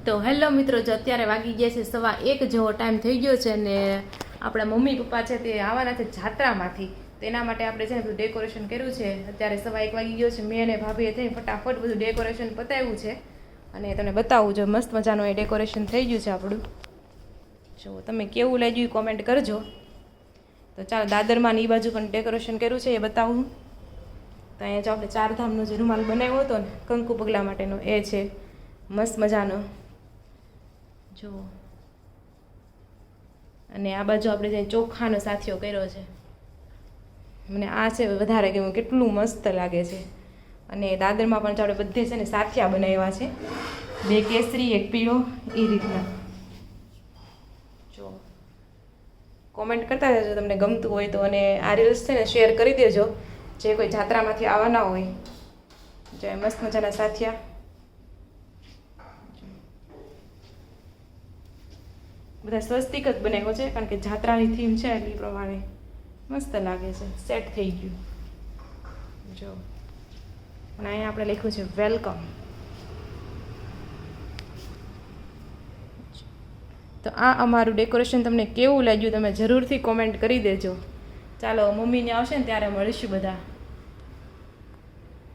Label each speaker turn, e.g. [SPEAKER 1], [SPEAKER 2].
[SPEAKER 1] તો હેલો મિત્રો, જો અત્યારે વાગી ગયા છે 1:15 જેવો ટાઈમ થઈ ગયો છે ને આપણા મમ્મી પપ્પા છે તે આવવાના છે જાત્રામાંથી. તેના માટે આપણે છે ને બધું ડેકોરેશન કર્યું છે. અત્યારે 1:15 વાગી ગયો છે. મેં અને ભાભીએ થઈને ફટાફટ બધું ડેકોરેશન પતાવ્યું છે અને તમને બતાવું જો મસ્ત મજાનું એ ડેકોરેશન થઈ ગયું છે આપણું. જો તમે કેવું લાગ્યું કોમેન્ટ કરજો. તો ચાલો દાદરમાં એ બાજુ પણ ડેકોરેશન કર્યું છે એ બતાવું. તો અહીંયા જો આપણે 4 ધામનો જે રૂમાલ બનાવ્યો હતો ને કંકુ પગલા માટેનો એ છે મસ્ત મજાનો. જો અને આ બાજુ આપણે જે ચોખાનો સાથીઓ કર્યો છે, મને આ છે વધારે ગમ્યું, કેટલું મસ્ત લાગે છે. અને દાદરમાં પણ આપણે બધે છે ને સાથિયા બનાવ્યા છે, 2 કેસરી 1 પીળો એ રીતના. જો કોમેન્ટ કરતા જજો તમને ગમતું હોય તો, અને આ રીલ્સ છે ને શેર કરી દેજો જે કોઈ જાત્રામાંથી આવવાના હોય. જે મસ્ત મજાના સાથિયા બધા સ્વસ્તિક જ બનાવ્યો છે, કારણ કે જાત્રાની થીમ છે એટલે એ પ્રમાણે મસ્ત લાગે છે. સેટ થઈ ગયું. જો અને અહીંયા આપણે લખ્યું છે વેલકમ. તો આ અમારું ડેકોરેશન તમને કેવું લાગ્યું તમે જરૂરથી કોમેન્ટ કરી દેજો. ચાલો મમ્મીને આવશે ને ત્યારે મળીશું બધા.